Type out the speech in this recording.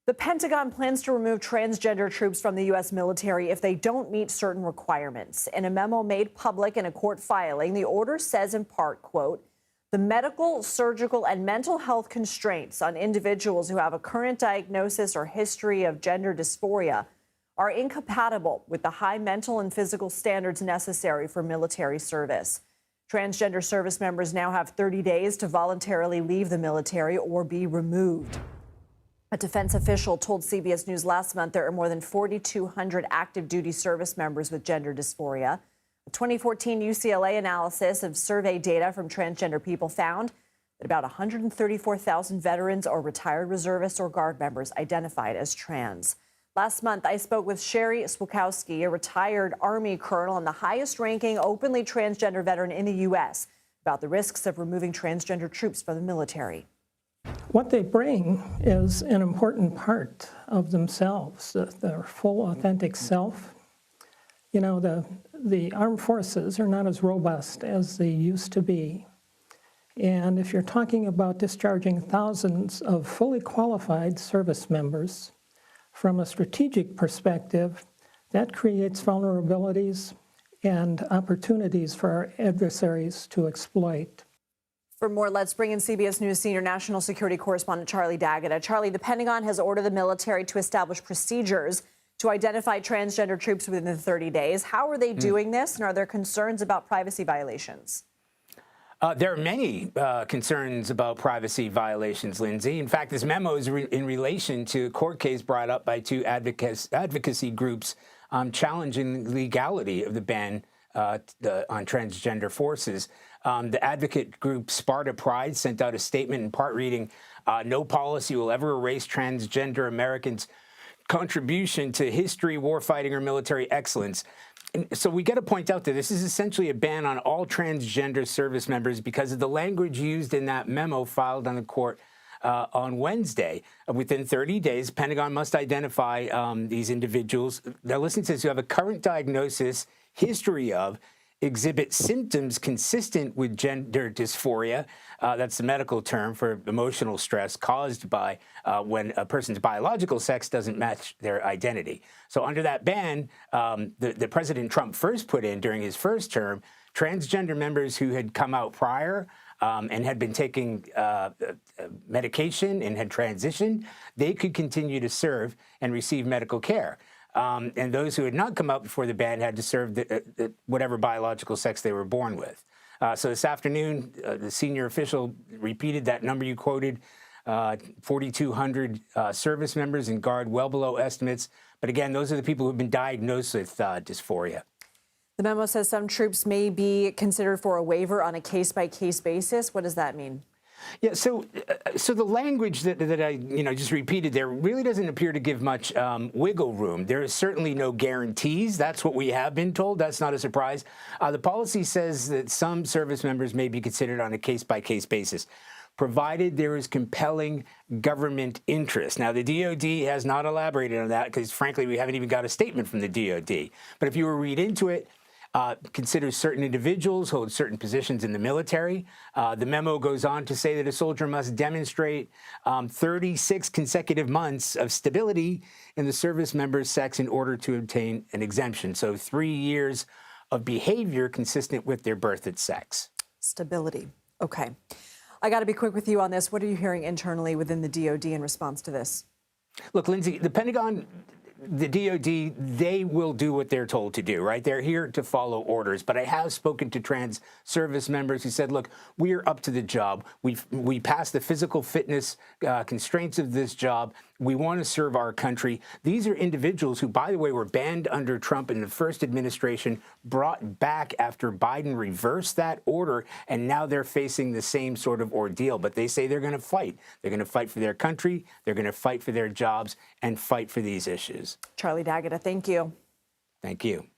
The Pentagon plans to remove transgender troops from the U.S. military if they don't meet certain requirements. In a memo made public in a court filing, the order says in part, quote, the medical, surgical, and mental health constraints on individuals who have a current diagnosis or history of gender dysphoria are incompatible with the high mental and physical standards necessary for military service. Transgender service members now have 30 days to voluntarily leave the military or be removed. A defense official told CBS News last month there are more than 4,200 active duty service members with gender dysphoria. A 2014 UCLA analysis of survey data from transgender people found that about 134,000 veterans or retired reservists or Guard members identified as trans. Last month, I spoke with Sherry Swakowski, a retired Army colonel and the highest-ranking openly transgender veteran in the U.S., about the risks of removing transgender troops from the military. What they bring is an important part of themselves, their full, authentic self. You know, the armed forces are not as robust as they used to be. And if you're talking about discharging thousands of fully qualified service members, from a strategic perspective, that creates vulnerabilities and opportunities for our adversaries to exploit. For more, let's bring in CBS News senior national security correspondent Charlie D'Agata. Charlie, the Pentagon has ordered the military to establish procedures to identify transgender troops within 30 days. How are they doing this, and are there concerns about privacy violations? There are many concerns about privacy violations, Lindsay. In fact, this memo is in relation to a court case brought up by two advocacy groups challenging the legality of the ban on transgender forces. The advocate group Sparta Pride sent out a statement in part reading, no policy will ever erase transgender Americans' contribution to history, warfighting, or military excellence. And so we got to point out that this is essentially a ban on all transgender service members because of the language used in that memo filed on the court on Wednesday. Within 30 days, Pentagon must identify these individuals. Now, listen to this. You have a current diagnosis, history of, exhibit symptoms consistent with gender dysphoria. That's the medical term for emotional stress caused by when a person's biological sex doesn't match their identity. So under that ban, the President Trump first put in during his first term, transgender members who had come out prior and had been taking medication and had transitioned, they could continue to serve and receive medical care. And those who had not come out before the ban had to serve whatever biological sex they were born with. So this afternoon, the senior official repeated that number you quoted, 4,200 service members in Guard, well below estimates. But again, those are the people who have been diagnosed with dysphoria. The memo says some troops may be considered for a waiver on a case-by-case basis. What does that mean? Yeah, so the language that I just repeated there really doesn't appear to give much wiggle room. There is certainly no guarantees. That's what we have been told. That's not a surprise. The policy says that some service members may be considered on a case-by-case basis, provided there is compelling government interest. Now, the DOD has not elaborated on that because, frankly, we haven't even got a statement from the DOD. But if you were to read into it, considers certain individuals hold certain positions in the military. The memo goes on to say that a soldier must demonstrate 36 consecutive months of stability in the service member's sex in order to obtain an exemption. So 3 years of behavior consistent with their birth at sex. Stability. Okay. I got to be quick with you on this. What are you hearing internally within the DOD in response to this? Look, Lindsay, the Pentagon, the DOD, they will do what they're told to do, right? They're here to follow orders. But I have spoken to trans service members who said, look, we're up to the job. We passed the physical fitness constraints of this job. We want to serve our country. These are individuals who, by the way, were banned under Trump in the first administration, brought back after Biden reversed that order, and now they're facing the same sort of ordeal. But they say they're going to fight. They're going to fight for their country. They're going to fight for their jobs and fight for these issues. Charlie D'Agata, thank you. Thank you.